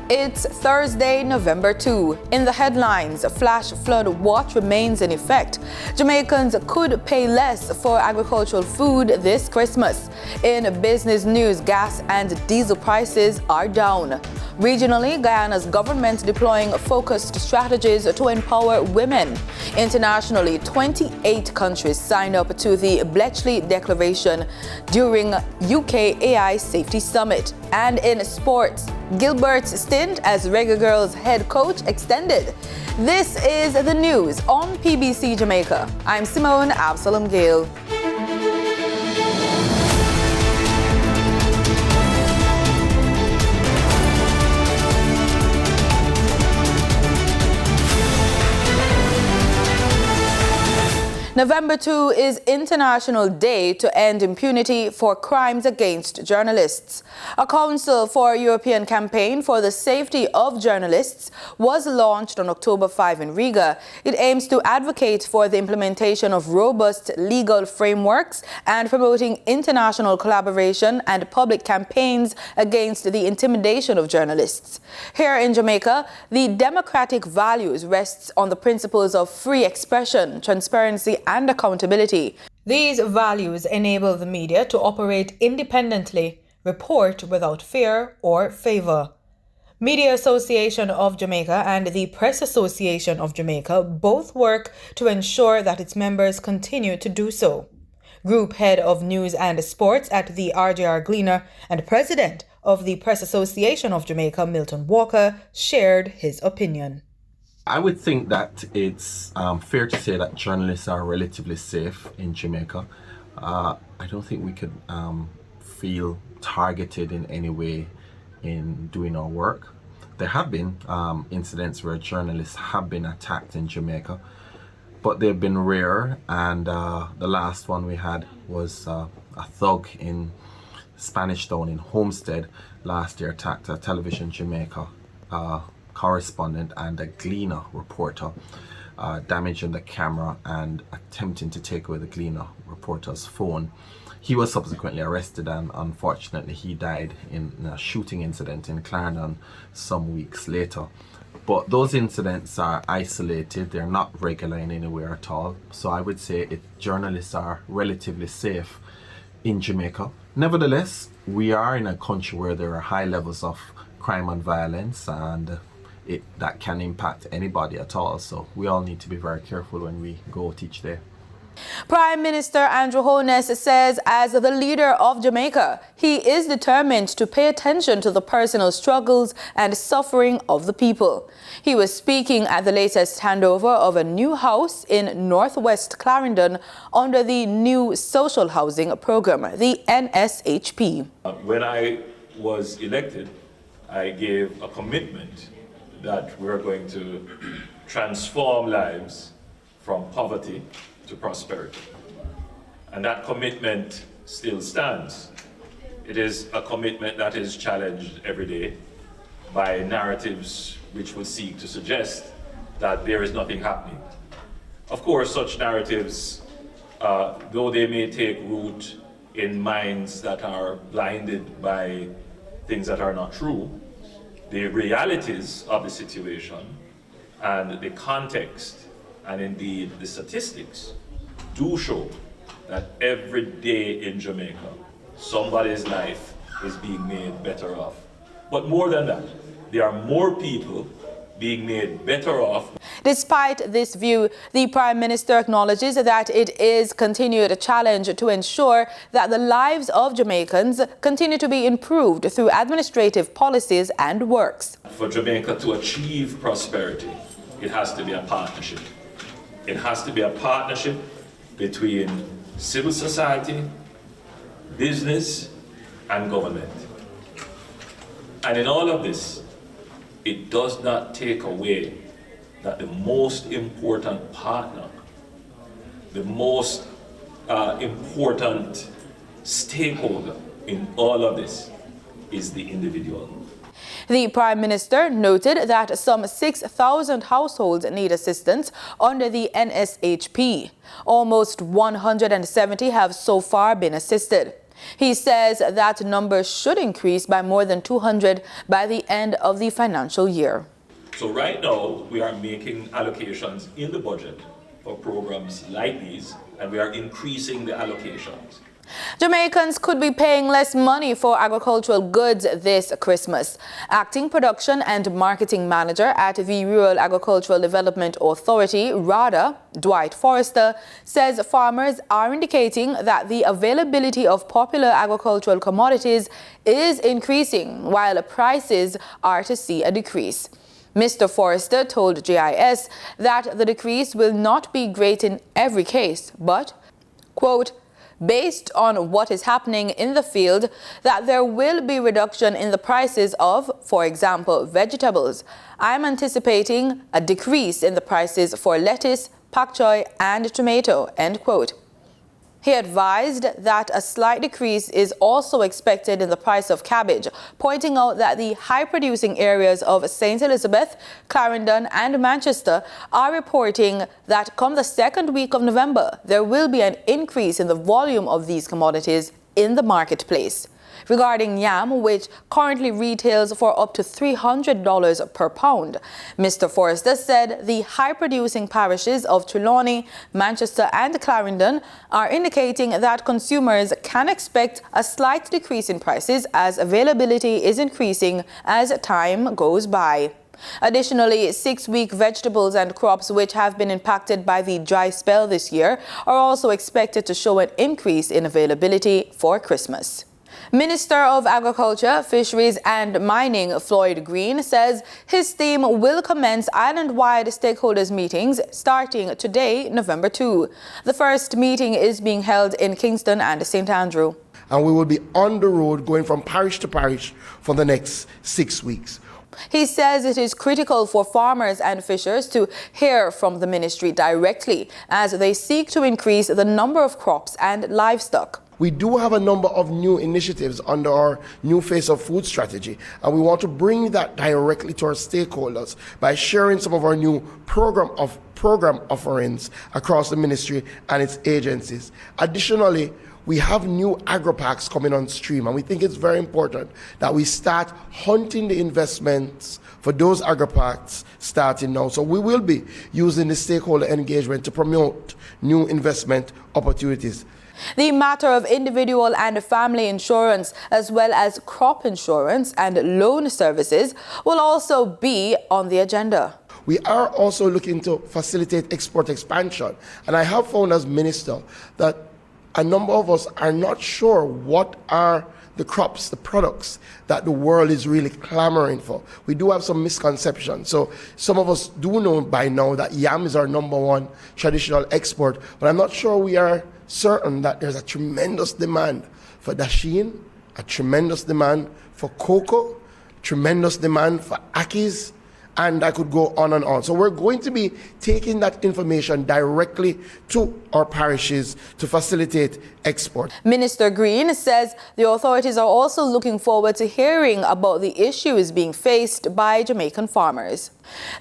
It's Thursday, November 2. In the headlines, flash flood watch remains in effect. Jamaicans could pay less for agricultural food this Christmas. In business news, gas and diesel prices are down. Regionally, Guyana's government deploying focused strategies to empower women. Internationally, 28 countries signed up to the Bletchley Declaration during UK AI Safety Summit. And in sports, Gilbert's stint as Reggae Girls head coach extended. This is the news on PBC Jamaica. I'm Simone Absalom Gale. November 2 is International Day to End Impunity for Crimes Against Journalists. A Council for European campaign for the safety of journalists was launched on October 5 in Riga. It aims to advocate for the implementation of robust legal frameworks and promoting international collaboration and public campaigns against the intimidation of journalists. Here in Jamaica, the democratic values rests on the principles of free expression, transparency, and accountability. These values enable the media to operate independently, report without fear or favor. Media Association of Jamaica and the Press Association of Jamaica both work to ensure that its members continue to do so. Group Head of News and Sports at the RJR Gleaner and President of the Press Association of Jamaica, Milton Walker, shared his opinion. I would think that it's fair to say that journalists are relatively safe in Jamaica. I don't think we could feel targeted in any way in doing our work. There have been incidents where journalists have been attacked in Jamaica, but they've been rare, and the last one we had was a thug in Spanish Town in Homestead last year attacked a Television Jamaica correspondent and a Gleaner reporter, damaging the camera and attempting to take away the Gleaner reporter's phone. He was subsequently arrested, and unfortunately he died in a shooting incident in Clarendon some weeks later. But those incidents are isolated, they're not regular in any way at all. So I would say journalists are relatively safe in Jamaica. Nevertheless, we are in a country where there are high levels of crime and violence, and that can impact anybody at all. So we all need to be very careful when we go out each day. Prime Minister Andrew Holness says as the leader of Jamaica, he is determined to pay attention to the personal struggles and suffering of the people. He was speaking at the latest handover of a new house in Northwest Clarendon under the new social housing program, the NSHP. When I was elected, I gave a commitment that we're going to transform lives from poverty to prosperity. And that commitment still stands. It is a commitment that is challenged every day by narratives which would seek to suggest that there is nothing happening. Of course, such narratives, though they may take root in minds that are blinded by things that are not true, the realities of the situation and the context and indeed the statistics do show that every day in Jamaica, somebody's life is being made better off. But more than that, there are more people being made better off. Despite this view, the Prime Minister acknowledges that it is continued a challenge to ensure that the lives of Jamaicans continue to be improved through administrative policies and works. For Jamaica to achieve prosperity, it has to be a partnership. It has to be a partnership between civil society, business, and government. And in all of this, it does not take away that the most important partner, the most important stakeholder in all of this is the individual. The Prime Minister noted that some 6,000 households need assistance under the NSHP. Almost 170 have so far been assisted. He says that number should increase by more than 200 by the end of the financial year. So right now, we are making allocations in the budget for programs like these, and we are increasing the allocations. Jamaicans could be paying less money for agricultural goods this Christmas. Acting Production and Marketing Manager at the Rural Agricultural Development Authority, RADA, Dwight Forrester, says farmers are indicating that the availability of popular agricultural commodities is increasing, while prices are to see a decrease. Mr. Forrester told JIS that the decrease will not be great in every case, but, quote, based on what is happening in the field, that there will be reduction in the prices of, for example, vegetables. I'm anticipating a decrease in the prices for lettuce, pak choy, and tomato, end quote. He advised that a slight decrease is also expected in the price of cabbage, pointing out that the high-producing areas of St. Elizabeth, Clarendon, and Manchester are reporting that come the second week of November, there will be an increase in the volume of these commodities in the marketplace. Regarding yam, which currently retails for up to $300 per pound, Mr. Forrester said the high-producing parishes of Trelawney, Manchester and Clarendon are indicating that consumers can expect a slight decrease in prices as availability is increasing as time goes by. Additionally, 6-week vegetables and crops which have been impacted by the dry spell this year are also expected to show an increase in availability for Christmas. Minister of Agriculture, Fisheries and Mining Floyd Green says his team will commence island-wide stakeholders meetings starting today, November 2. The first meeting is being held in Kingston and St. Andrew. And we will be on the road going from parish to parish for the next 6 weeks. He says it is critical for farmers and fishers to hear from the ministry directly as they seek to increase the number of crops and livestock. We do have a number of new initiatives under our new Face of Food strategy, and we want to bring that directly to our stakeholders by sharing some of our new program offerings across the ministry and its agencies. Additionally, we have new agri-packs coming on stream, and we think it's very important that we start hunting the investments for those agri-packs starting now. So we will be using the stakeholder engagement to promote new investment opportunities. The matter of individual and family insurance, as well as crop insurance and loan services, will also be on the agenda. We are also looking to facilitate export expansion, and I have found as minister that a number of us are not sure what are the crops, the products that the world is really clamoring for. We do have some misconceptions. So some of us do know by now that yam is our #1 traditional export, but I'm not sure we are certain that there's a tremendous demand for dasheen, a tremendous demand for cocoa, tremendous demand for akis, and I could go on and on. So we're going to be taking that information directly to our parishes to facilitate export. Minister Green says the authorities are also looking forward to hearing about the issues being faced by Jamaican farmers.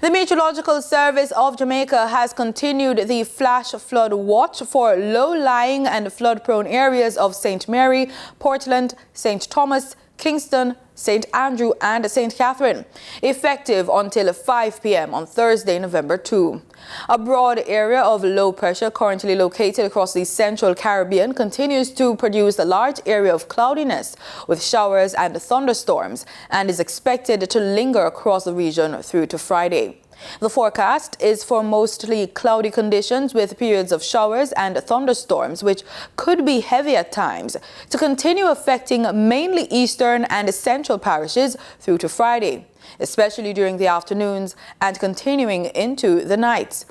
The Meteorological Service of Jamaica has continued the flash flood watch for low-lying and flood-prone areas of St. Mary, Portland, St. Thomas, Kingston, St. Andrew and St. Catherine, effective until 5 p.m. on Thursday, November 2. A broad area of low pressure currently located across the Central Caribbean continues to produce a large area of cloudiness with showers and thunderstorms and is expected to linger across the region through to Friday. The forecast is for mostly cloudy conditions with periods of showers and thunderstorms, which could be heavy at times, to continue affecting mainly eastern and central parishes through to Friday, especially during the afternoons and continuing into the nights.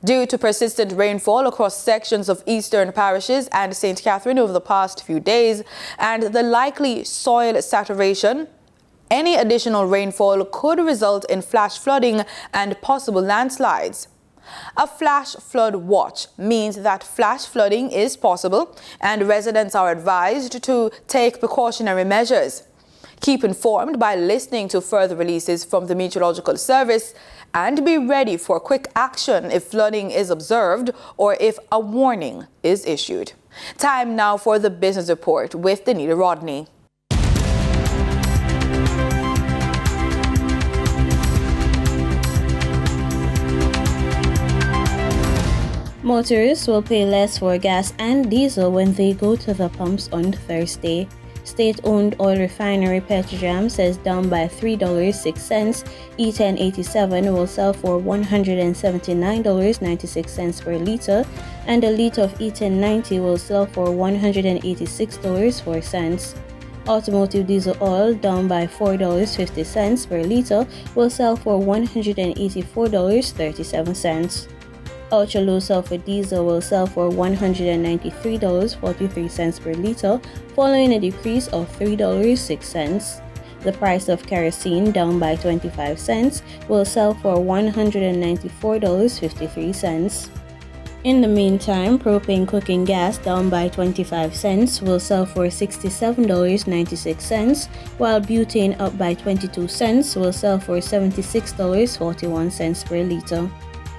Due to persistent rainfall across sections of eastern parishes and St. Catherine over the past few days and the likely soil saturation, any additional rainfall could result in flash flooding and possible landslides. A flash flood watch means that flash flooding is possible and residents are advised to take precautionary measures. Keep informed by listening to further releases from the Meteorological Service and be ready for quick action if flooding is observed or if a warning is issued. Time now for the Business Report with Danita Rodney. Motorists will pay less for gas and diesel when they go to the pumps on Thursday. State-owned oil refinery Petrojam says down by $3.06. E1087 will sell for $179.96 per liter, and a liter of E1090 will sell for $186.04. Automotive diesel oil down by $4.50 per liter will sell for $184.37. Ultra-low sulfur diesel will sell for $193.43 per liter, following a decrease of $3.06. The price of kerosene, down by 25 cents, will sell for $194.53. In the meantime, propane cooking gas, down by 25 cents, will sell for $67.96, while butane, up by 22 cents, will sell for $76.41 per liter.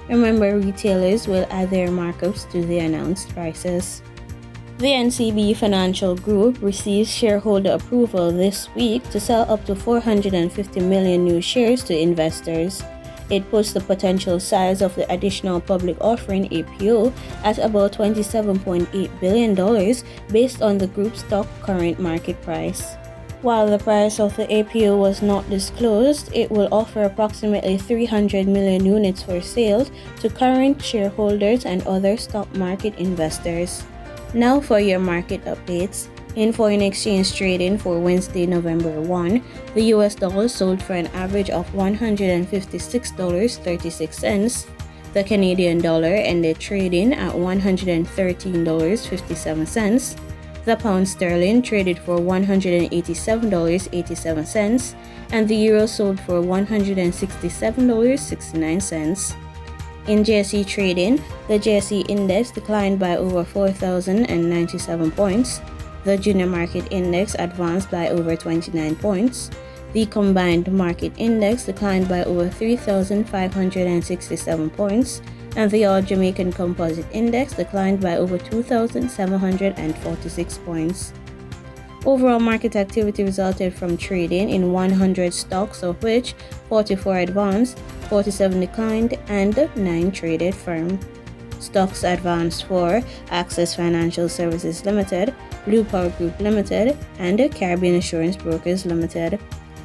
Remember, retailers will add their markups to the announced prices. The NCB Financial Group receives shareholder approval this week to sell up to 450 million new shares to investors. It puts the potential size of the additional public offering APO at about $27.8 billion based on the group's stock current market price. While the price of the APO was not disclosed, it will offer approximately 300 million units for sale to current shareholders and other stock market investors. Now for your market updates. In foreign exchange trading for Wednesday, November 1, the US dollar sold for an average of $156.36. The Canadian dollar ended trading at $113.57. The pound sterling traded for $187.87, and the euro sold for $167.69. In JSE trading, the JSE index declined by over 4,097 points. The junior market index advanced by over 29 points. The combined market index declined by over 3,567 points, and the All Jamaican Composite Index declined by over 2,746 points. Overall market activity resulted from trading in 100 stocks, of which 44 advanced, 47 declined, and 9 traded firm. Stocks advanced for Access Financial Services Limited, Blue Power Group Limited, and Caribbean Assurance Brokers Limited.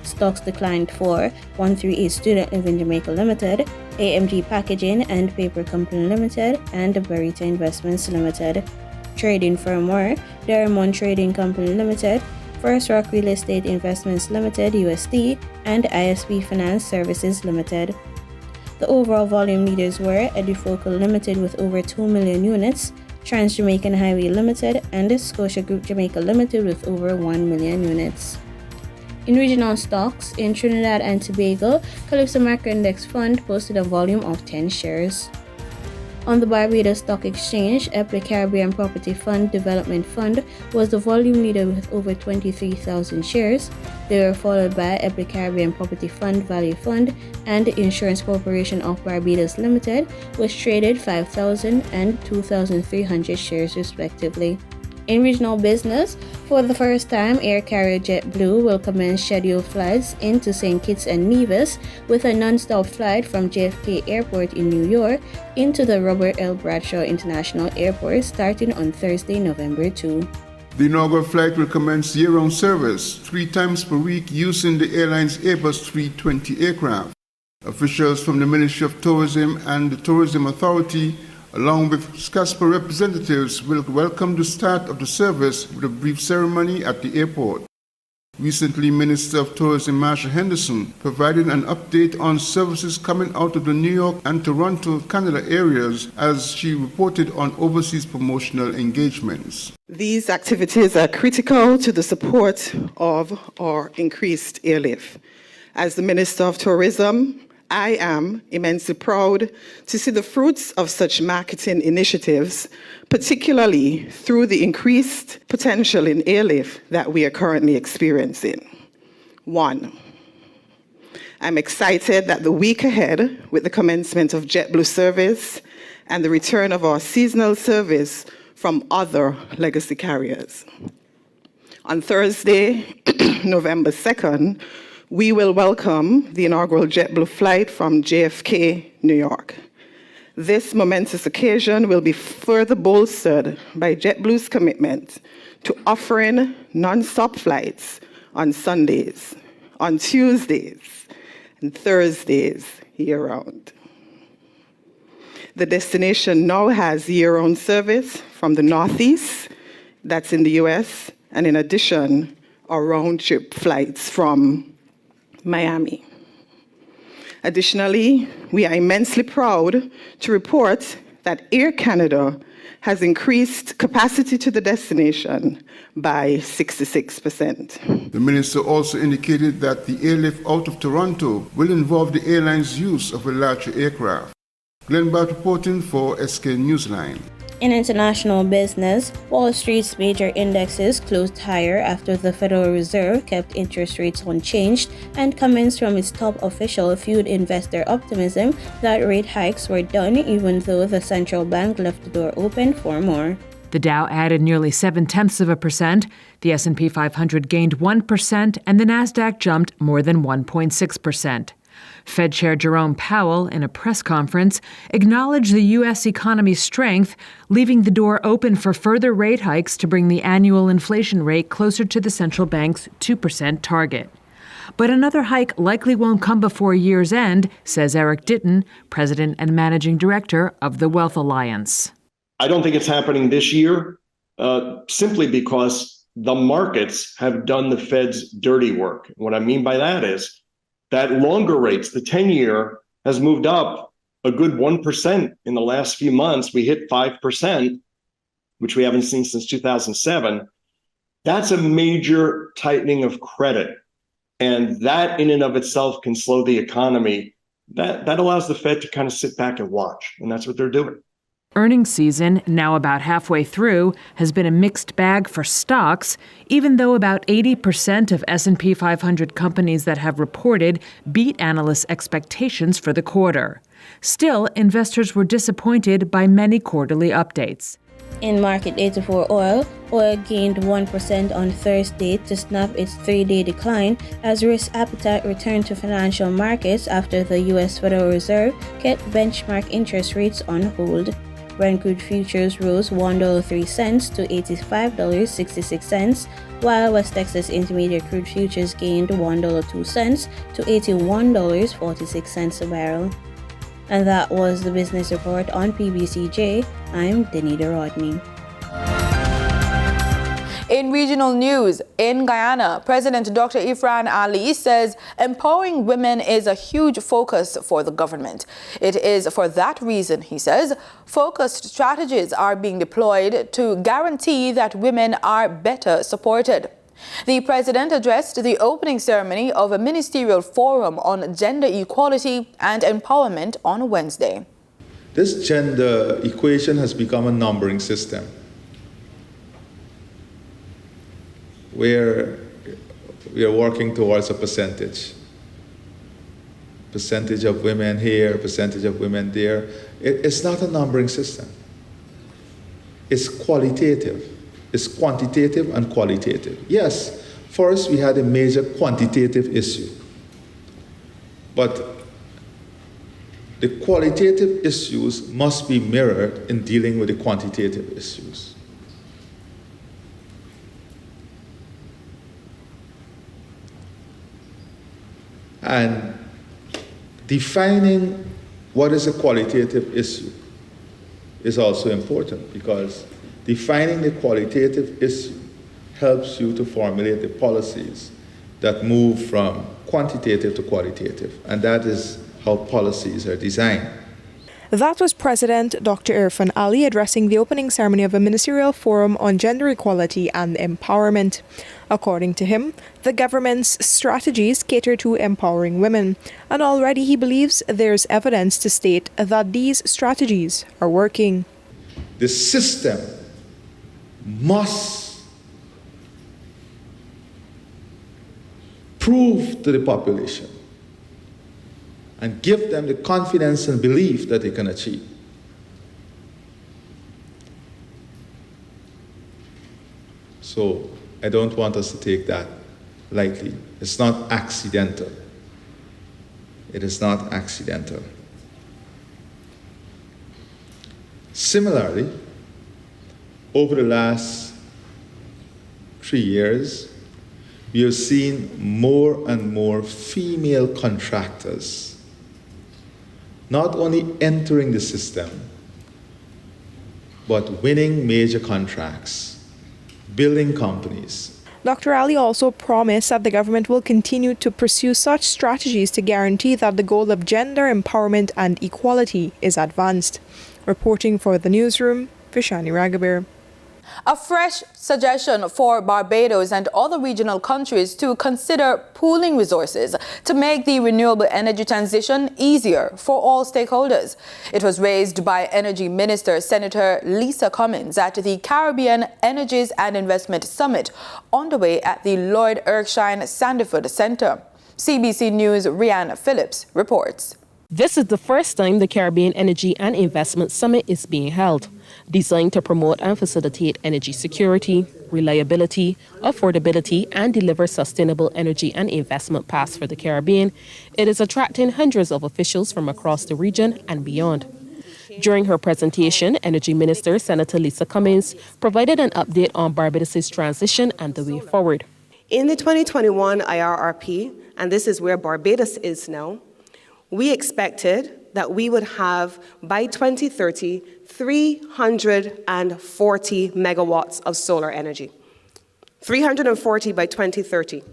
Stocks declined for 138 Student Living Jamaica Limited, AMG Packaging and Paper Company Limited, and Berita Investments Limited. Trading firm were Derrimon Trading Company Limited, First Rock Real Estate Investments Limited USD, and ISB Finance Services Limited. The overall volume leaders were Edufocal Limited with over 2 million units, Trans Jamaican Highway Limited, and Scotia Group Jamaica Limited with over 1 million units. In regional stocks, in Trinidad and Tobago, Calypso Macro Index Fund posted a volume of 10 shares. On the Barbados Stock Exchange, Epic Caribbean Property Fund Development Fund was the volume leader with over 23,000 shares. They were followed by Epic Caribbean Property Fund Value Fund and Insurance Corporation of Barbados Limited, which traded 5,000 and 2,300 shares respectively. In regional business, for the first time, air carrier JetBlue will commence scheduled flights into St. Kitts and Nevis with a non-stop flight from JFK Airport in New York into the Robert L. Bradshaw International Airport starting on Thursday, November 2. The inaugural flight will commence year-round service 3 times per week using the airline's Airbus 320 aircraft. Officials from the Ministry of Tourism and the Tourism Authority, along with SCASPA representatives, will welcome the start of the service with a brief ceremony at the airport. Recently, Minister of Tourism Marsha Henderson provided an update on services coming out of the New York and Toronto, Canada areas as she reported on overseas promotional engagements. These activities are critical to the support of our increased airlift. As the Minister of Tourism, I am immensely proud to see the fruits of such marketing initiatives, particularly through the increased potential in airlift that we are currently experiencing. One, I'm excited that the week ahead, with the commencement of JetBlue service and the return of our seasonal service from other legacy carriers. On Thursday, November 2nd, we will welcome the inaugural JetBlue flight from JFK, New York. This momentous occasion will be further bolstered by JetBlue's commitment to offering non-stop flights on Sundays, on Tuesdays, and Thursdays year-round. The destination now has year-round service from the Northeast, that's in the US, and in addition, our round-trip flights from Miami. Additionally, we are immensely proud to report that Air Canada has increased capacity to the destination by 66%. The minister also indicated that the airlift out of Toronto will involve the airline's use of a larger aircraft. Glenn Bart reporting for SK Newsline. In international business, Wall Street's major indexes closed higher after the Federal Reserve kept interest rates unchanged, and comments from its top official fueled investor optimism that rate hikes were done even though the central bank left the door open for more. The Dow added nearly 0.7%, the S&P 500 gained 1%, and the Nasdaq jumped more than 1.6%. Fed Chair Jerome Powell, in a press conference, acknowledged the U.S. economy's strength, leaving the door open for further rate hikes to bring the annual inflation rate closer to the central bank's 2% target. But another hike likely won't come before year's end, says Eric Ditton, president and managing director of the Wealth Alliance. I don't think it's happening this year, simply because the markets have done the Fed's dirty work. What I mean by that is that longer rates, the 10-year, has moved up a good 1% in the last few months. We hit 5%, which we haven't seen since 2007. That's a major tightening of credit. And that in and of itself can slow the economy. That allows the Fed to kind of sit back and watch. And that's what they're doing. Earnings season, now about halfway through, has been a mixed bag for stocks, even though about 80% of S&P 500 companies that have reported beat analysts' expectations for the quarter. Still, investors were disappointed by many quarterly updates. In market data for oil gained 1% on Thursday to snap its 3-day decline as risk appetite returned to financial markets after the U.S. Federal Reserve kept benchmark interest rates on hold. Brent crude futures rose $1.03 to $85.66, while West Texas Intermediate crude futures gained $1.02 to $81.46 a barrel. And that was the business report on PBCJ. I'm Denida Rodney. In regional news, in Guyana, President Dr. Ifraan Ali says empowering women is a huge focus for the government. It is for that reason, he says, focused strategies are being deployed to guarantee that women are better supported. The president addressed the opening ceremony of a ministerial forum on gender equality and empowerment on Wednesday. This gender equation has become a numbering system, where we are working towards a percentage of women here, percentage of women there. It's not a numbering system. It's qualitative. It's quantitative and qualitative. Yes, first we had a major quantitative issue, but the qualitative issues must be mirrored in dealing with the quantitative issues. And defining what is a qualitative issue is also important, because defining the qualitative issue helps you to formulate the policies that move from quantitative to qualitative, and that is how policies are designed. That was President Dr. Irfaan Ali addressing the opening ceremony of a ministerial forum on gender equality and empowerment. According to him, the government's strategies cater to empowering women, and already he believes there's evidence to state that these strategies are working. The system must prove to the population and give them the confidence and belief that they can achieve. So I don't want us to take that lightly. It's not accidental. It is not accidental. Similarly, over the last 3 years, we have seen more and more female contractors not only entering the system, but winning major contracts, building companies. Dr. Ali also promised that the government will continue to pursue such strategies to guarantee that the goal of gender empowerment and equality is advanced. Reporting for the newsroom, Vishani Raghabir. A fresh suggestion for Barbados and other regional countries to consider pooling resources to make the renewable energy transition easier for all stakeholders. It was raised by Energy Minister Senator Lisa Cummins at the Caribbean Energies and Investment Summit underway at the Lloyd Erskine Sandiford Centre. CBC News' Rianne Phillips reports. This is the first time the Caribbean Energy and Investment Summit is being held. Designed to promote and facilitate energy security, reliability, affordability, and deliver sustainable energy and investment paths for the Caribbean, it is attracting hundreds of officials from across the region and beyond. During her presentation, Energy Minister Senator Lisa Cummins provided an update on Barbados' transition and the way forward. In the 2021 IRRP, and this is where Barbados is now, we expected that we would have, by 2030, 340 megawatts of solar energy. 340 by 2030.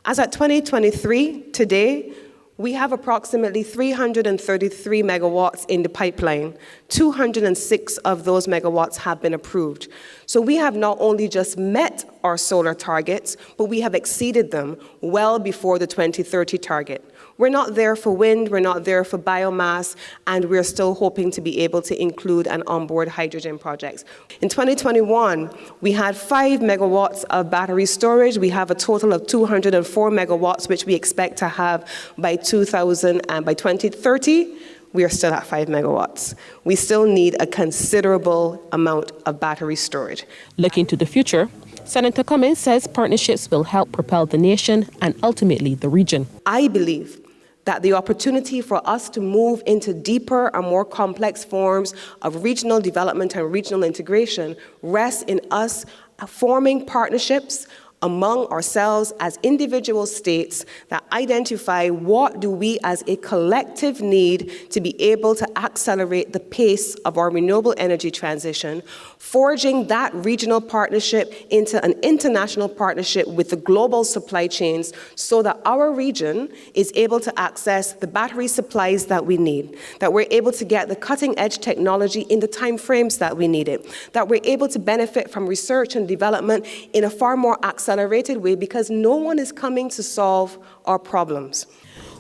As at 2023, today, we have approximately 333 megawatts in the pipeline. 206 of those megawatts have been approved. So we have not only just met our solar targets, but we have exceeded them well before the 2030 target. We're not there for wind, we're not there for biomass, and we're still hoping to be able to include and onboard hydrogen projects. In 2021, we had 5 megawatts of battery storage. We have a total of 204 megawatts, which we expect to have by 2030. We are still at 5 megawatts. We still need a considerable amount of battery storage. Looking to the future, Senator Cummins says partnerships will help propel the nation and ultimately the region. I believe that the opportunity for us to move into deeper and more complex forms of regional development and regional integration rests in us forming partnerships among ourselves as individual states that identify what do we as a collective need to be able to accelerate the pace of our renewable energy transition, forging that regional partnership into an international partnership with the global supply chains so that our region is able to access the battery supplies that we need, that we're able to get the cutting edge technology in the time frames that we need it, that we're able to benefit from research and development in a far more accelerated way because no one is coming to solve our problems.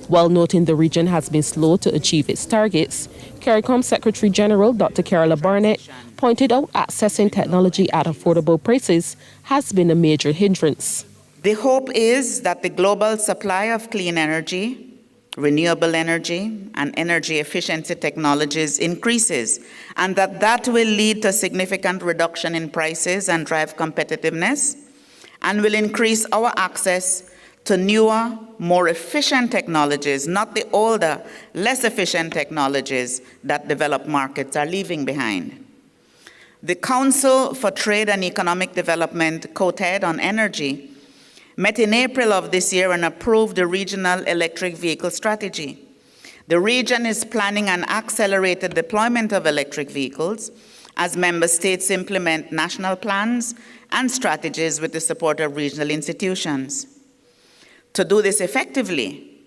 While noting the region has been slow to achieve its targets, CARICOM Secretary General Dr. Carola Barnett pointed out accessing technology at affordable prices has been a major hindrance. The hope is that the global supply of clean energy, renewable energy, and energy efficiency technologies increases, and that will lead to a significant reduction in prices and drive competitiveness, and will increase our access to newer, more efficient technologies, not the older, less efficient technologies that developed markets are leaving behind. The Council for Trade and Economic Development, co-TED on energy, met in April of this year and approved the regional electric vehicle strategy. The region is planning an accelerated deployment of electric vehicles as member states implement national plans and strategies with the support of regional institutions. To do this effectively,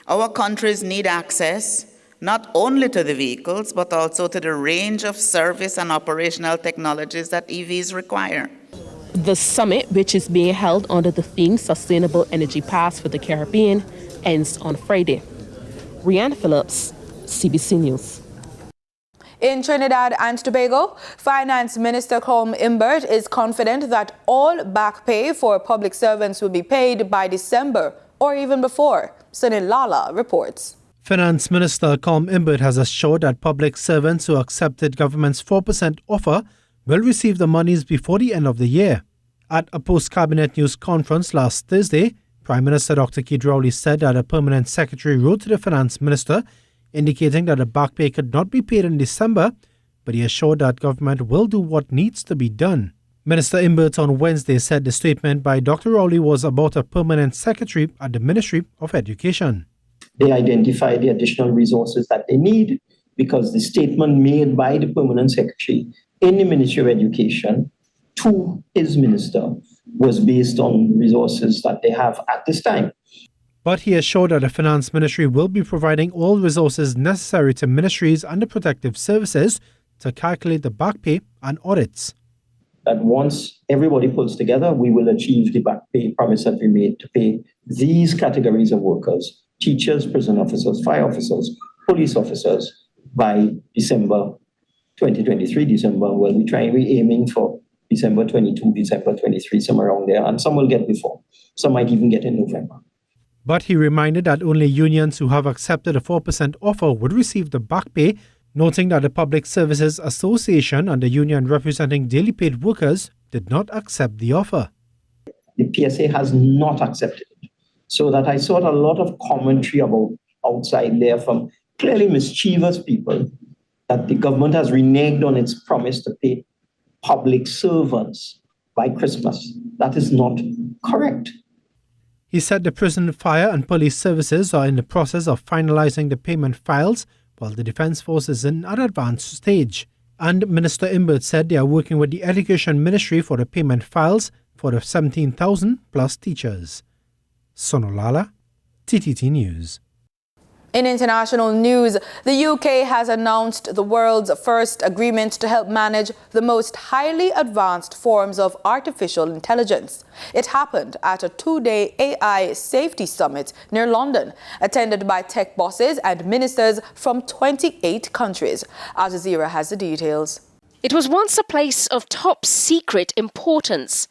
our countries need access not only to the vehicles, but also to the range of service and operational technologies that EVs require. The summit, which is being held under the theme Sustainable Energy Paths for the Caribbean, ends on Friday. Rianne Phillips, CBC News. In Trinidad and Tobago, Finance Minister Colm Imbert is confident that all back pay for public servants will be paid by December or even before. Sunil Lala reports. Finance Minister Com Imbert has assured that public servants who accepted government's 4% offer will receive the monies before the end of the year. At a post-cabinet news conference last Thursday, Prime Minister Dr. Keith Rowley said that a permanent secretary wrote to the Finance Minister indicating that the back pay could not be paid in December, but he assured that government will do what needs to be done. Minister Imbert on Wednesday said the statement by Dr. Rowley was about a permanent secretary at the Ministry of Education. They identify the additional resources that they need because the statement made by the permanent secretary in the Ministry of Education to his minister was based on resources that they have at this time. But he assured that the Finance Ministry will be providing all resources necessary to ministries and the protective services to calculate the back pay and audits. That once everybody pulls together, we will achieve the back pay promise that we made to pay these categories of workers: teachers, prison officers, fire officers, police officers, by December 2023, we're aiming for December 22, December 23, somewhere around there, and some will get before. Some might even get in November. But he reminded that only unions who have accepted a 4% offer would receive the back pay, noting that the Public Services Association and the union representing daily paid workers did not accept the offer. The PSA has not accepted it. So that I saw a lot of commentary about outside there from clearly mischievous people that the government has reneged on its promise to pay public servants by Christmas. That is not correct. He said the prison, fire and police services are in the process of finalizing the payment files, while the Defence Force is in an advanced stage. And Minister Imbert said they are working with the Education Ministry for the payment files for the 17,000 plus teachers. Sonolala, TTT News. In international news, the UK has announced the world's first agreement to help manage the most highly advanced forms of artificial intelligence. It happened at a two-day AI safety summit near London, attended by tech bosses and ministers from 28 countries. Al Jazeera has the details. It was once a place of top secret importance.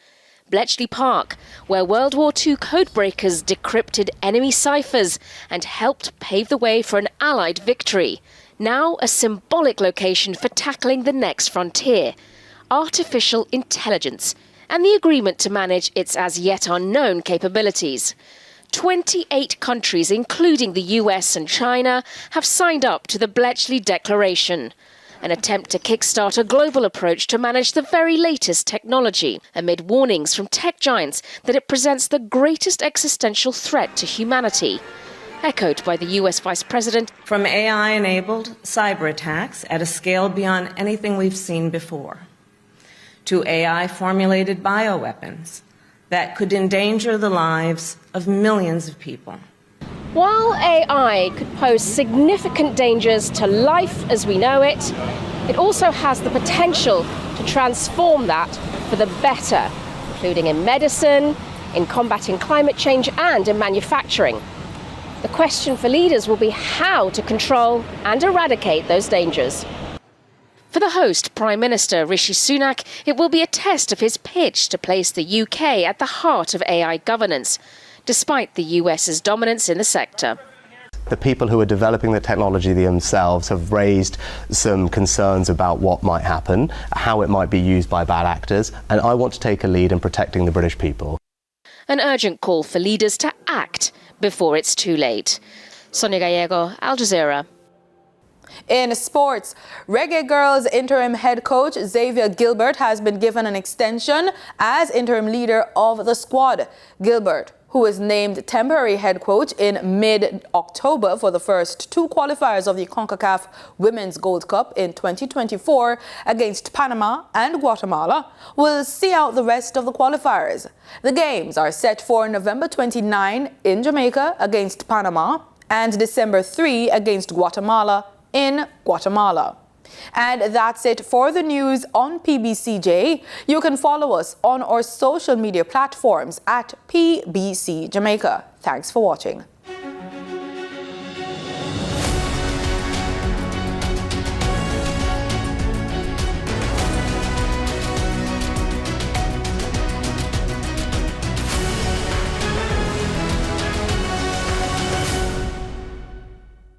Bletchley Park, where World War II codebreakers decrypted enemy ciphers and helped pave the way for an Allied victory. Now a symbolic location for tackling the next frontier, artificial intelligence, and the agreement to manage its as yet unknown capabilities. 28 countries, including the US and China, have signed up to the Bletchley Declaration, an attempt to kickstart a global approach to manage the very latest technology, amid warnings from tech giants that it presents the greatest existential threat to humanity. Echoed by the US Vice President. From AI-enabled cyber attacks at a scale beyond anything we've seen before, to AI-formulated bioweapons that could endanger the lives of millions of people. While AI could pose significant dangers to life as we know it, it also has the potential to transform that for the better, including in medicine, in combating climate change, and in manufacturing. The question for leaders will be how to control and eradicate those dangers. For the host, Prime Minister Rishi Sunak, it will be a test of his pitch to place the UK at the heart of AI governance, despite the US's dominance in the sector. The people who are developing the technology themselves have raised some concerns about what might happen, how it might be used by bad actors, and I want to take a lead in protecting the British people. An urgent call for leaders to act before it's too late. Sonia Gallego, Al Jazeera. In sports, Reggae Girls interim head coach Xavier Gilbert has been given an extension as interim leader of the squad. Gilbert, who was named temporary head coach in mid-October for the first two qualifiers of the CONCACAF Women's Gold Cup in 2024 against Panama and Guatemala, will see out the rest of the qualifiers. The games are set for November 29 in Jamaica against Panama and December 3 against Guatemala in Guatemala. And that's it for the news on PBCJ. You can follow us on our social media platforms at PBCJamaica. Thanks for watching.